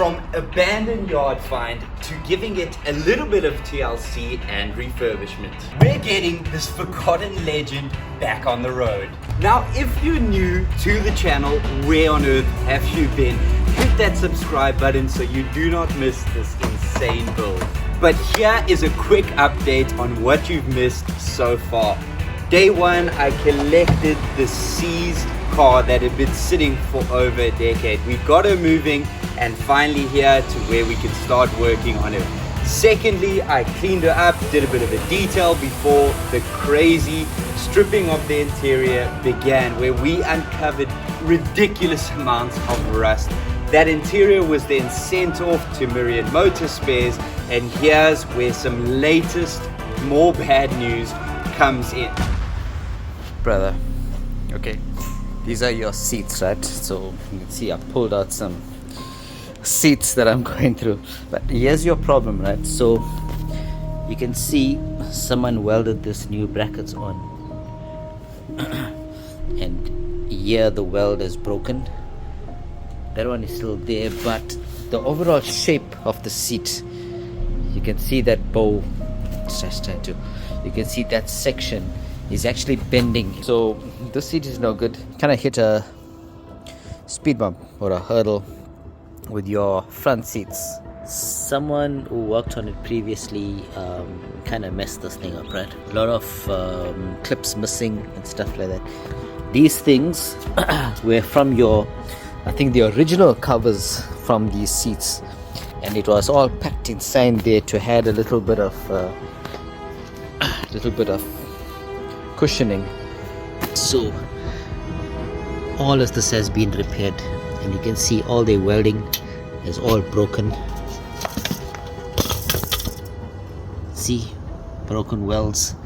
From abandoned yard find to giving it a little bit of TLC and refurbishment, we're getting this forgotten legend back on the road. Now, if you're new to the channel, where on earth have you been? Hit that subscribe button so you do not miss this insane build. But here is a quick update on what you've missed so far. Day one, I collected the seized car that had been sitting for over a decade. We got her moving and finally here to where we can start working on her. Secondly, I cleaned her up, did a bit of a detail before the crazy stripping of the interior began, where we uncovered ridiculous amounts of rust. That interior was then sent off to Myriad Motor Spares, and here's where some latest, more bad news comes in. Brother, okay, these are your seats, right? So you can see I pulled out some seats that I'm going through, but here's your problem, right? So you can see someone welded this new brackets on and here the weld is broken. That one is still there, but the overall shape of the seat, you can see that bow, you can see that section is actually bending. So this seat is no good. Kind of hit a speed bump or a hurdle with your front seats. Someone who worked on it previously kind of messed this thing up, right? A lot of clips missing and stuff like that. These things were from your, I think the original covers from these seats, and it was all packed inside there to add a little bit of cushioning. So all of this has been repaired, and you can see all the welding is all broken. See, broken welds.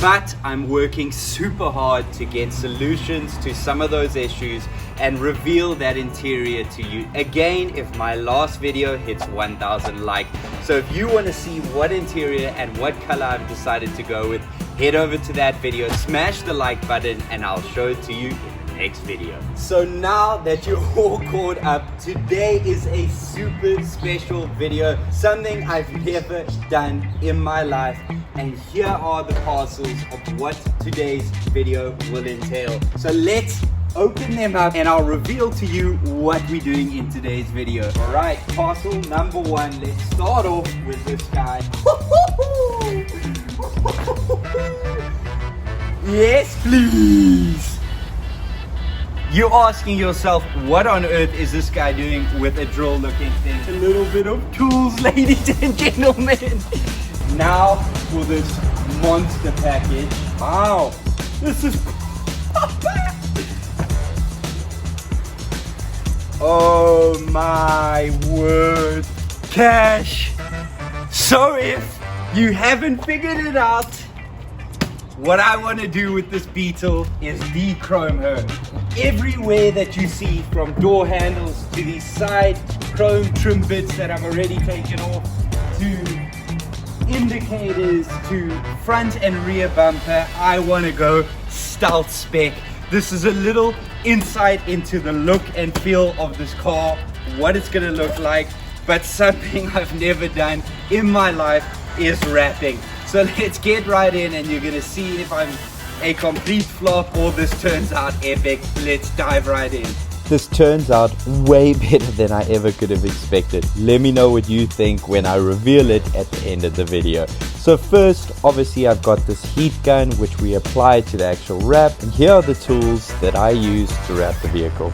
But I'm working super hard to get solutions to some of those issues and reveal that interior to you again if my last video hits 1,000 likes. So if you want to see what interior and what color I've decided to go with, head over to that video, smash the like button, and I'll show it to you in the next video. So now that you're all caught up, today is a super special video, something I've never done in my life, and here are the parcels of what today's video will entail. So let's open them up and I'll reveal to you what we're doing in today's video. Alright, parcel number one. Let's start off with this guy. Yes, please. You're asking yourself, what on earth is this guy doing with a drill looking thing? A little bit of tools, ladies and gentlemen. Now for this monster package. Wow, this is oh my word, cash. So if you haven't figured it out, what I want to do with this Beetle is de-chrome her. Everywhere that you see, from door handles to these side chrome trim bits that I've already taken off, to indicators, to front and rear bumper, I want to go stealth spec. This is a little insight into the look and feel of this car, what it's going to look like, but something I've never done in my life is wrapping. So let's get right in and you're going to see if I'm a complete flop or this turns out epic. Let's dive right in. This turns out way better than I ever could have expected. Let me know what you think when I reveal it at the end of the video. So first, obviously I've got this heat gun which we apply to the actual wrap, and here are the tools that I use to wrap the vehicle.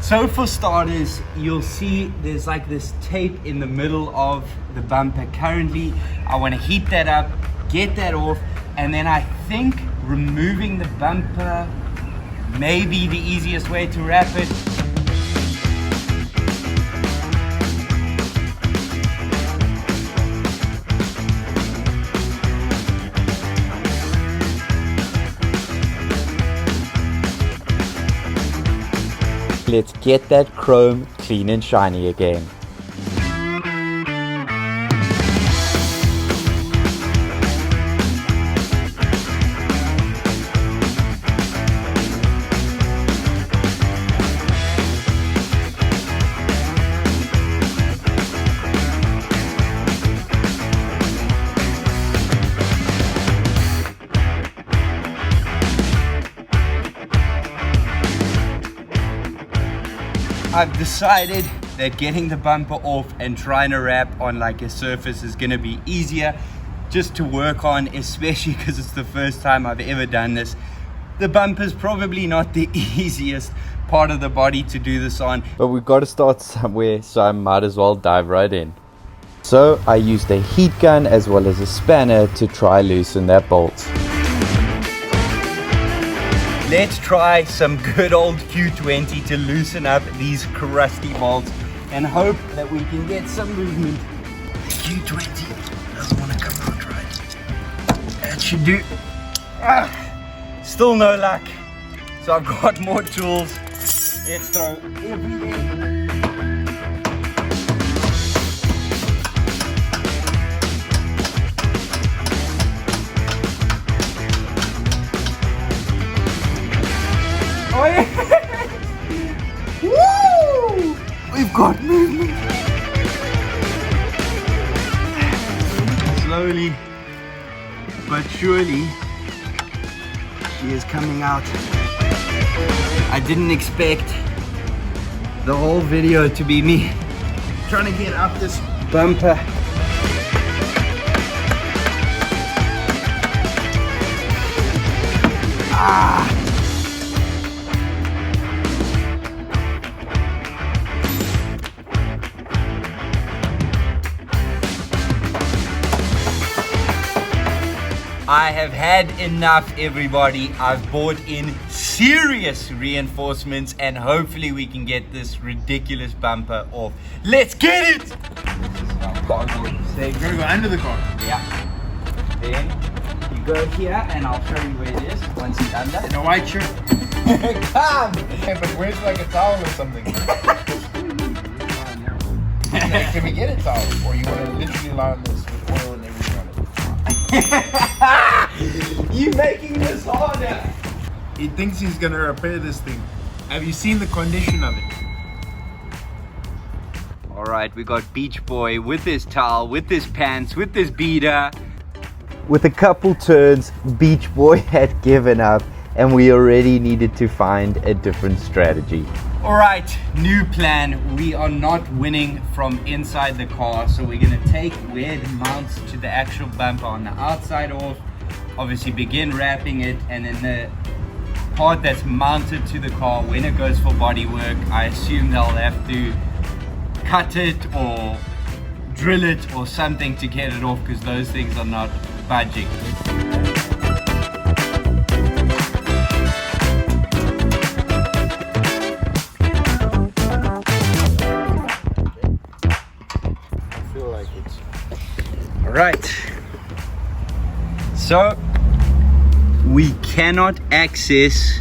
So for starters, you'll see there's like this tape in the middle of the bumper. Currently, I want to heat that up, get that off, and then I think removing the bumper may be the easiest way to wrap it. Let's get that chrome clean and shiny again. I've decided that getting the bumper off and trying to wrap on like a surface is gonna be easier just to work on, especially because it's the first time I've ever done this. The bumper's probably not the easiest part of the body to do this on. But we've got to start somewhere, so I might as well dive right in. So I used a heat gun as well as a spanner to try loosen that bolt. Let's try some good old Q20 to loosen up these crusty bolts and hope that we can get some movement. Q20 doesn't want to come out right. That should do. Still no luck. So I've got more tools. Let's throw everything. Oh yeah! Woo! We've got movement. Slowly but surely, she is coming out. I didn't expect the whole video to be me trying to get up this bumper. I have had enough, everybody. I've bought in serious reinforcements and hopefully we can get this ridiculous bumper off. Let's get it! So you're gonna go under the car. Yeah. Then you go here and I'll show you where it is once it's under. In a white shirt. Come! Hey, but where's like a towel or something? Like, can we get a towel? Or you want to literally line this with oil and everything on it? You making this harder! He thinks he's gonna repair this thing. Have you seen the condition of it? Alright, we got Beach Boy with his towel, with his pants, with his beater. With a couple turns, Beach Boy had given up and we already needed to find a different strategy. Alright, new plan. We are not winning from inside the car, so we're gonna take where it mounts to the actual bumper on the outside off. Obviously begin wrapping it, and then the part that's mounted to the car, when it goes for body work, I assume they'll have to cut it or drill it or something to get it off, because those things are not budging. Right, so we cannot access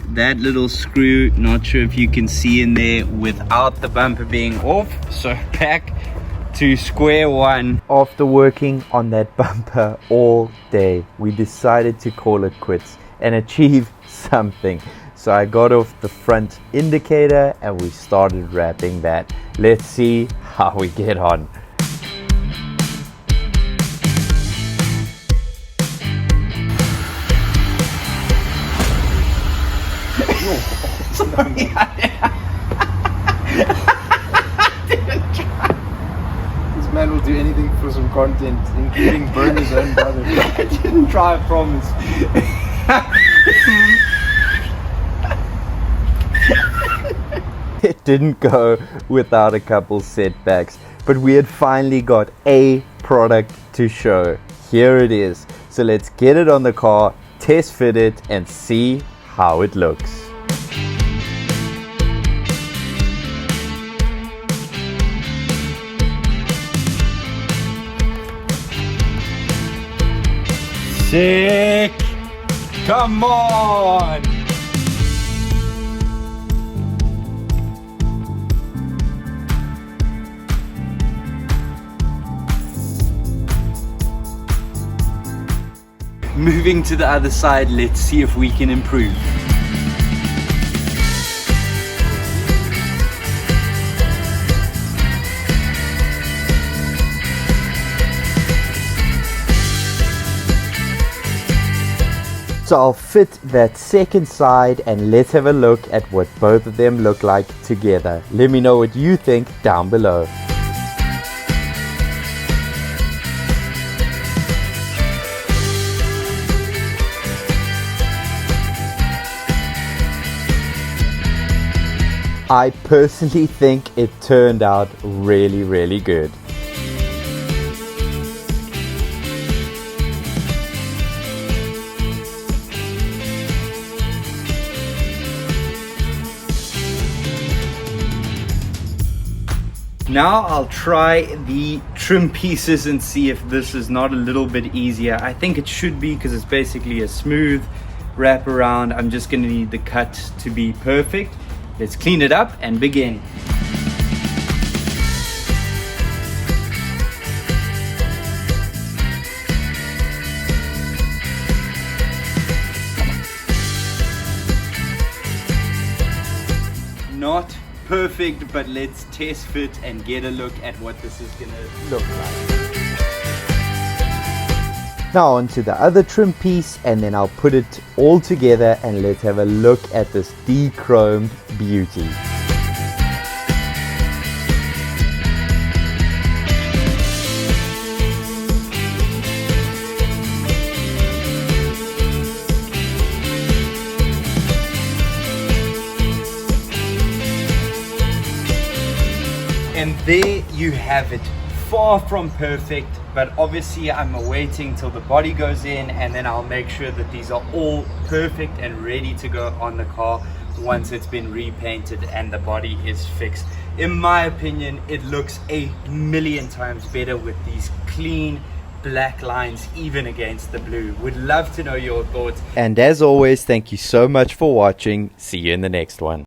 that little screw, not sure if you can see in there, without the bumper being off, so back to square one. After working on that bumper all day, we decided to call it quits and achieve something. So I got off the front indicator and we started wrapping that. Let's see how we get on. Sorry, This man will do anything for some content, including burn his own brother. I didn't try, I promise. It didn't go without a couple setbacks, but we had finally got a product to show. Here it is. So let's get it on the car, test fit it, and see how it looks. Sick! Come on! Moving to the other side, let's see if we can improve. So I'll fit that second side and let's have a look at what both of them look like together. Let me know what you think down below. I personally think it turned out really good. Now I'll try the trim pieces and see if this is not a little bit easier. I think it should be because it's basically a smooth wrap around. I'm just going to need the cut to be perfect. Let's clean it up and begin. Not perfect, but let's test fit and get a look at what this is gonna look like. Now onto the other trim piece, and then I'll put it all together and let's have a look at this de-chromed beauty. And there you have it. Far from perfect, but obviously I'm awaiting till the body goes in, and then I'll make sure that these are all perfect and ready to go on the car once it's been repainted and the body is fixed. In my opinion, it looks a million times better with these clean black lines even against the blue. Would love to know your thoughts. And as always, thank you so much for watching. See you in the next one.